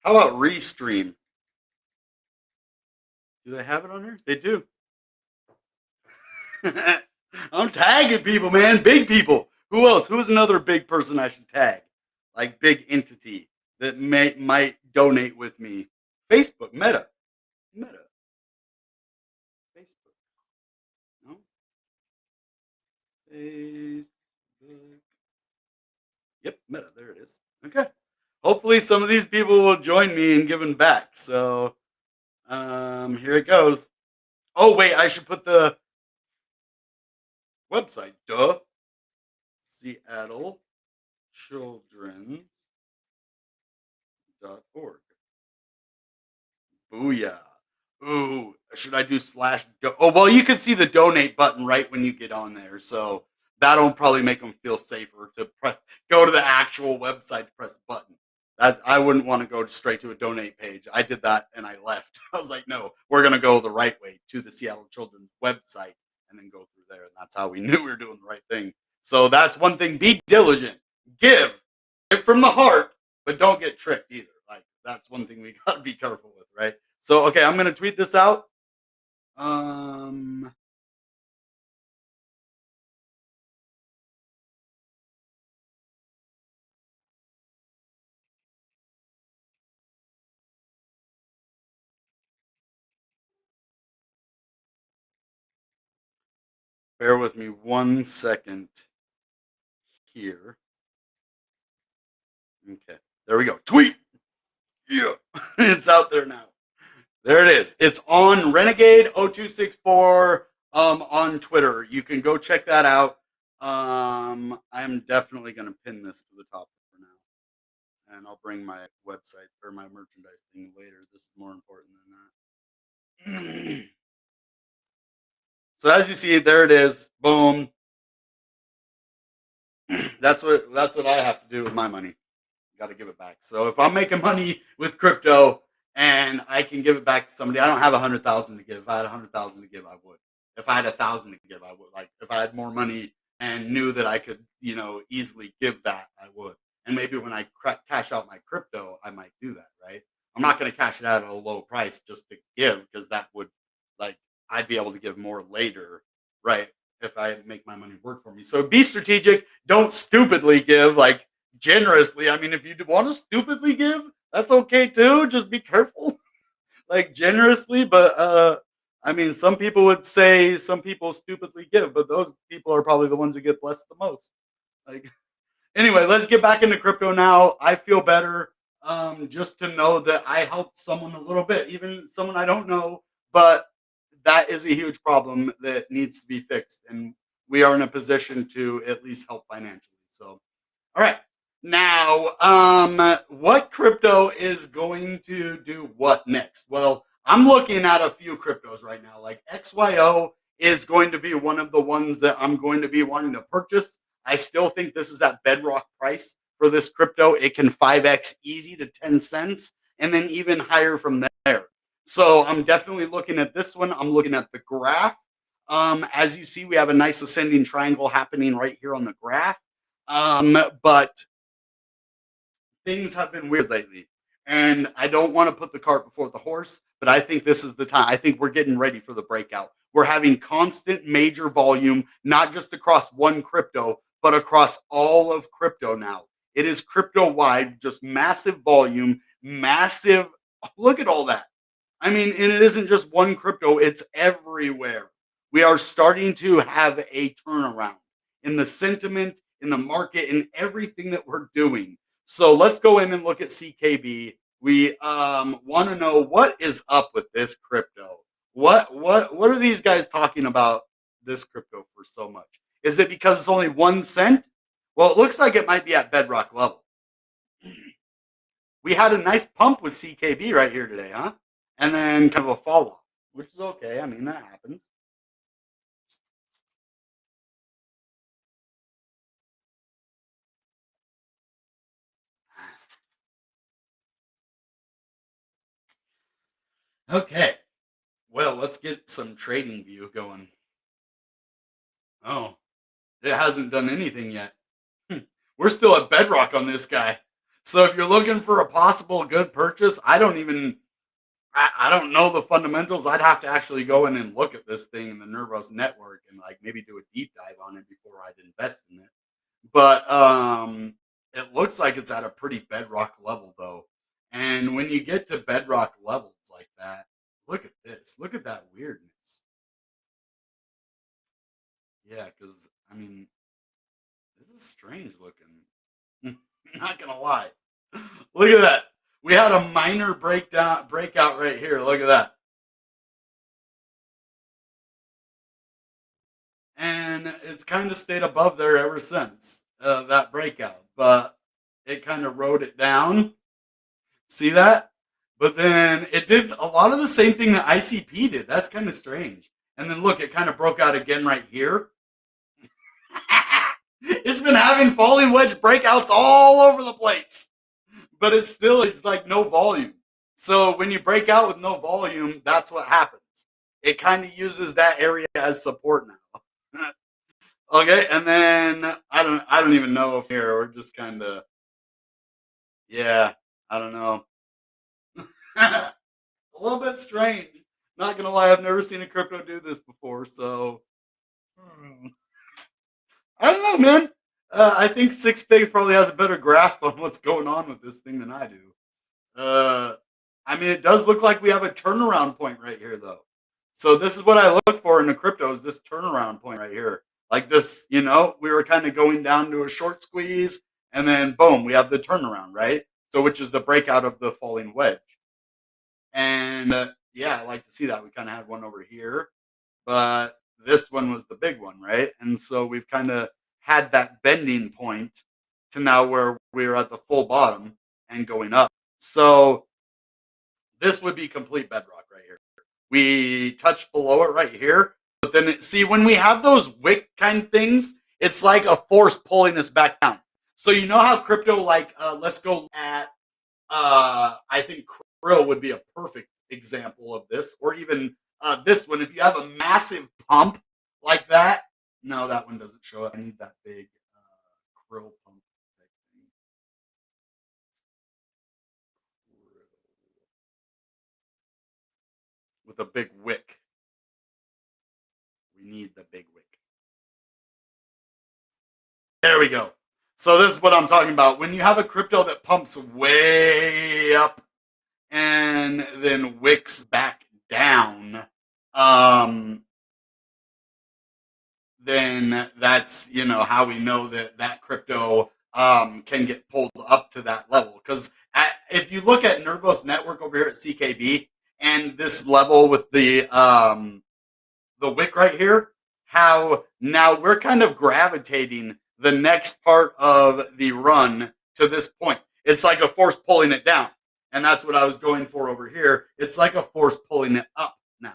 How about Restream? Do they have it on here? They do. I'm tagging people, man. Big people. Who else? Who's another big person I should tag? Like big entity that might donate with me. Facebook, Meta, Facebook. No, Facebook. Yep, Meta. There it is. Okay. Hopefully, some of these people will join me in giving back. So, here it goes. Oh wait, I should put the website. Duh. Seattle Children's.org. Booyah. Ooh, should I do slash? Oh, well, you can see the donate button right when you get on there. So that'll probably make them feel safer to go to the actual website to press the button. I wouldn't want to go straight to a donate page. I did that and I left. I was like, no, we're going to go the right way to the Seattle Children's website and then go through there. And that's how we knew we were doing the right thing. So that's one thing. Be diligent. Give from the heart, but don't get tricked either. Like that's one thing we got to be careful with, right? So okay, I'm gonna tweet this out. Um, bear with me 1 second here. Okay, there we go. Tweet. Yeah, it's out there now. There it is. It's on Renegade 0264 on Twitter. You can go check that out. I'm definitely gonna pin this to the top for now, and I'll bring my website or my merchandise thing later. This is more important than that. So as you see, there it is. Boom. That's what I have to do with my money. Got to give it back. So if I'm making money with crypto and I can give it back to somebody, I don't have 100,000 to give. If I had 100,000 to give, I would. If I had 1,000 to give, I would. Like if I had more money and knew that I could, easily give that, I would. And maybe when I cash out my crypto, I might do that. Right? I'm not going to cash it out at a low price just to give because that would, like, I'd be able to give more later, right? If I make my money work for me. So be strategic. Don't stupidly give. Like generously. I mean, if you want to stupidly give, that's okay too. Just be careful, like generously. But I mean, some people would say some people stupidly give, but those people are probably the ones who get blessed the most. Like anyway, let's get back into crypto now. I feel better just to know that I helped someone a little bit, even someone I don't know, but that is a huge problem that needs to be fixed, and we are in a position to at least help financially. So all right. Now, what crypto is going to do what next? Well, I'm looking at a few cryptos right now. Like XYO is going to be one of the ones that I'm going to be wanting to purchase. I still think this is at bedrock price for this crypto. It can 5x easy to 10 cents and then even higher from there. So I'm definitely looking at this one. I'm looking at the graph. As you see, we have a nice ascending triangle happening right here on the graph. But things have been weird lately. And I don't want to put the cart before the horse, but I think this is the time. I think we're getting ready for the breakout. We're having constant major volume, not just across one crypto, but across all of crypto now. It is crypto wide, just massive volume, massive. Look at all that. I mean, and it isn't just one crypto, it's everywhere. We are starting to have a turnaround in the sentiment, in the market, in everything that we're doing. So let's go in and look at CKB. We want to know what is up with this crypto. What are these guys talking about this crypto for so much? Is it because it's only 1 cent? Well, it looks like it might be at bedrock level. We had a nice pump with CKB right here today, huh? And then kind of a fall off, which is okay. I mean, that happens. Okay. Well, let's get some trading view going. Oh, it hasn't done anything yet. We're still at bedrock on this guy. So if you're looking for a possible good purchase, I don't know the fundamentals. I'd have to actually go in and look at this thing in the Nervos network and like maybe do a deep dive on it before I'd invest in it. But it looks like it's at a pretty bedrock level though. And when you get to bedrock levels like that, look at this. Look at that weirdness. Yeah, because I mean, this is strange looking. Not gonna lie. Look at that. We had a minor breakout right here. Look at that. And it's kind of stayed above there ever since that breakout. But it kind of rode it down. See that? But then it did a lot of the same thing that ICP did. That's kind of strange. And then look, it kind of broke out again right here. It's been having falling wedge breakouts all over the place, but it's like no volume. So when you break out with no volume, that's what happens. It kind of uses that area as support now. Okay, and then I don't even know if here we're just kind of, yeah, I don't know. A little bit strange. Not gonna lie, I've never seen a crypto do this before, so hmm. I don't know, man. I think Six Pigs probably has a better grasp on what's going on with this thing than I do. Uh, I mean, it does look like we have a turnaround point right here, though. So this is what I look for in the crypto is this turnaround point right here. Like this, we were kind of going down to a short squeeze, and then boom, we have the turnaround, right? So which is the breakout of the falling wedge. And yeah, I like to see that. We kind of had one over here, but this one was the big one, right? And so we've kind of had that bending point to now where we're at the full bottom and going up. So this would be complete bedrock right here. We touch below it right here. But then, see, when we have those wick kind things, it's like a force pulling us back down. So you know how crypto, like, let's go at, I think Kryll would be a perfect example of this, or even this one. If you have a massive pump like that, no, that one doesn't show up. I need that big Kryll pump type thing. With a big wick. We need the big wick. There we go. So this is what I'm talking about. When you have a crypto that pumps way up and then wicks back down, um, then that's, how we know that that crypto can get pulled up to that level. Because if you look at Nervos Network over here at CKB and this level with the wick right here, how now we're kind of gravitating the next part of the run to this point. It's like a force pulling it down. And that's what I was going for over here. It's like a force pulling it up now.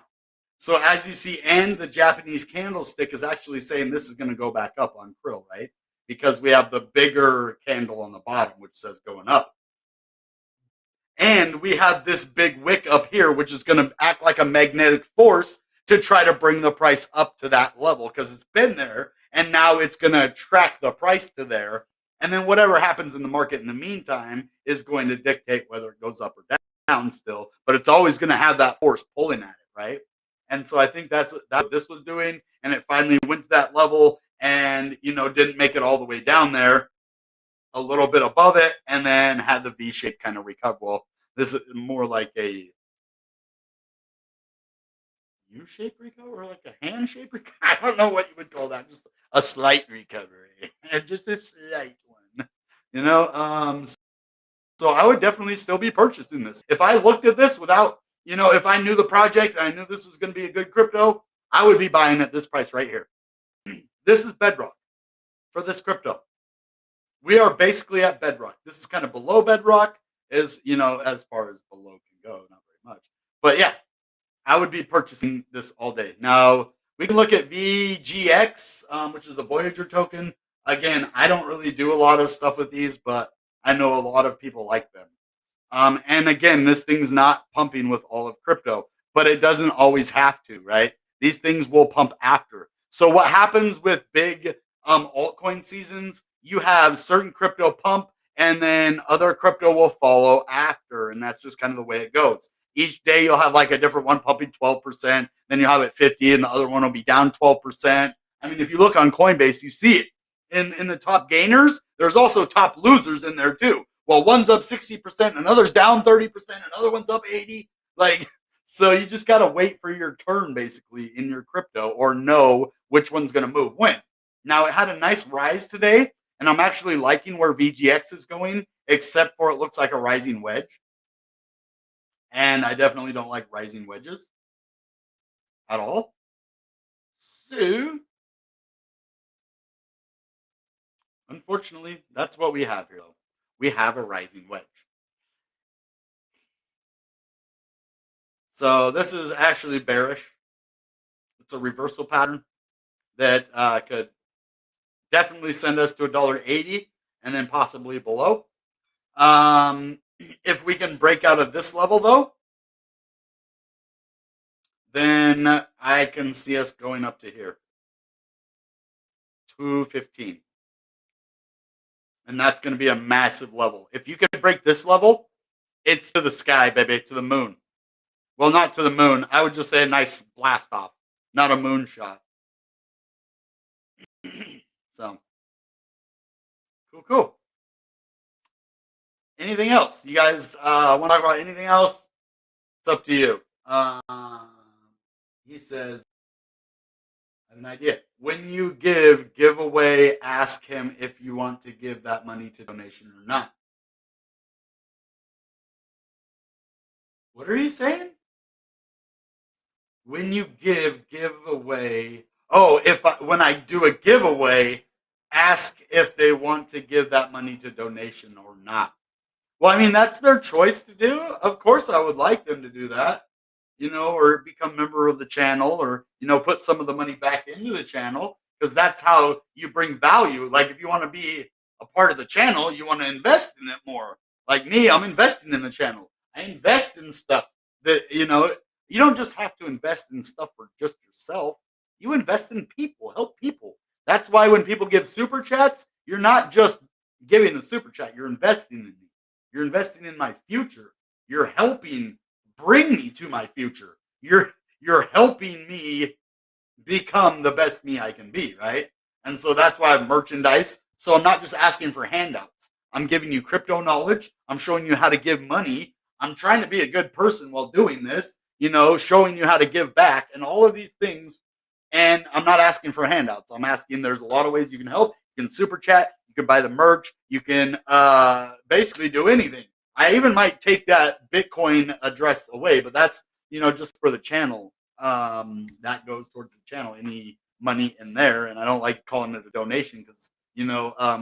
So as you see, and the Japanese candlestick is actually saying this is going to go back up on Kryll, right? Because we have the bigger candle on the bottom, which says going up. And we have this big wick up here, which is going to act like a magnetic force to try to bring the price up to that level because it's been there and now it's going to track the price to there. And then whatever happens in the market in the meantime is going to dictate whether it goes up or down still, but it's always going to have that force pulling at it, right? And so I think that's what this was doing. And it finally went to that level and, didn't make it all the way down there, a little bit above it, and then had the V-shape kind of recover. Well, this is more like a U-shape recovery or like a hand-shaped recovery. I don't know what you would call that. Just a slight recovery. Just a slight one. So I would definitely still be purchasing this. If I looked at this without, if I knew the project and I knew this was going to be a good crypto, I would be buying at this price right here. This is bedrock for this crypto. We are basically at bedrock. This is kind of below bedrock, as far as below can go, not very much. But yeah, I would be purchasing this all day. Now, we can look at VGX, which is a Voyager token. Again, I don't really do a lot of stuff with these, but I know a lot of people like them. And again, this thing's not pumping with all of crypto, but it doesn't always have to, right? These things will pump after. So what happens with big altcoin seasons, you have certain crypto pump and then other crypto will follow after. And that's just kind of the way it goes. Each day you'll have like a different one pumping 12%, then you'll have it 50 and the other one will be down 12%. I mean, if you look on Coinbase, you see it. In the top gainers, there's also top losers in there too. Well, one's up 60%, another's down 30%, another one's up 80. Like, so you just got to wait for your turn basically in your crypto or know which one's going to move when. Now, it had a nice rise today, and I'm actually liking where VGX is going, except for it looks like a rising wedge. And I definitely don't like rising wedges at all. So, unfortunately, that's what we have here, though. We have a rising wedge. So this is actually bearish. It's a reversal pattern that could definitely send us to $1.80 and then possibly below. If we can break out of this level, though, then I can see us going up to here, 215. And that's going to be a massive level. If you could break this level, it's to the sky, baby, to the moon. Well, not to the moon. I would just say a nice blast off, not a moonshot. So, cool. Anything else? You guys want to talk about anything else? It's up to you. He says, I have an idea. When you give away, ask him if you want to give that money to donation or not. What are you saying? When you give away. Oh, when I do a giveaway, ask if they want to give that money to donation or not. Well, I mean, that's their choice to do. Of course, I would like them to do that. or become a member of the channel, or put some of the money back into the channel, because that's how you bring value. Like if you want to be a part of the channel, you want to invest in it more. Like me, I'm investing in the channel. I invest in stuff that you don't just have to invest in stuff for just yourself. You invest in people, help people. That's why when people give super chats, you're not just giving the super chat, you're investing in me. You're investing in my future. You're helping bring me to my future. You're helping me become the best me I can be, right? And so that's why I have merchandise. So I'm not just asking for handouts. I'm giving you crypto knowledge. I'm showing you how to give money. I'm trying to be a good person while doing this, showing you how to give back and all of these things. And I'm not asking for handouts. I'm asking, there's a lot of ways you can help. You can super chat. You can buy the merch. You can basically do anything. I even might take that Bitcoin address away, but that's, just for the channel. That goes towards the channel, any money in there. And I don't like calling it a donation because,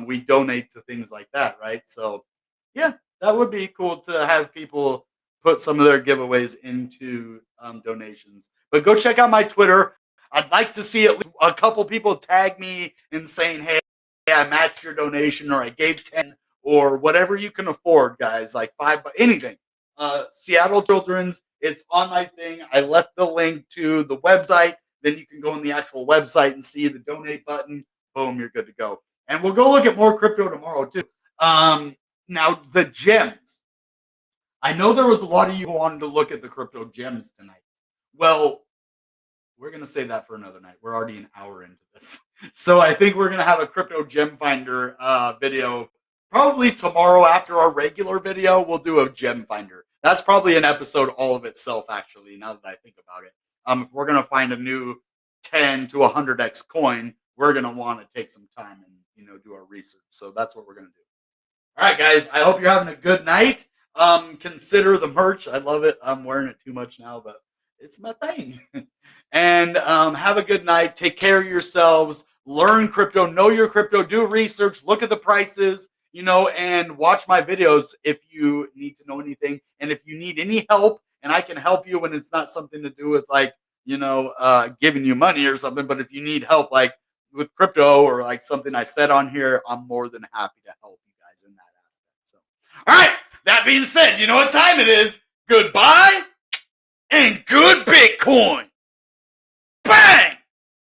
we donate to things like that, right? So, yeah, that would be cool to have people put some of their giveaways into donations. But go check out my Twitter. I'd like to see at least a couple people tag me and saying, hey, I matched your donation, or I gave 10, or whatever you can afford, guys, like 5, but anything. Seattle Children's, it's on my thing. I left the link to the website. Then you can go on the actual website and see the donate button. Boom, you're good to go. And we'll go look at more crypto tomorrow, too. Now, the gems. I know there was a lot of you who wanted to look at the crypto gems tonight. Well, we're going to save that for another night. We're already an hour into this. So I think we're going to have a crypto gem finder video probably tomorrow after our regular video. We'll do a gem finder. That's probably an episode all of itself, actually, now that I think about it. If we're going to find a new 10 to 100x coin, we're going to want to take some time and, do our research. So that's what we're going to do. All right, guys, I hope you're having a good night. Consider the merch. I love it. I'm wearing it too much now, but it's my thing. And have a good night. Take care of yourselves. Learn crypto. Know your crypto. Do research. Look at the prices, and watch my videos if you need to know anything. And if you need any help, and I can help you when it's not something to do with like, giving you money or something. But if you need help, like with crypto or like something I said on here, I'm more than happy to help you guys in that aspect. So, all right. That being said, you know what time it is. Goodbye and good Bitcoin. Bang!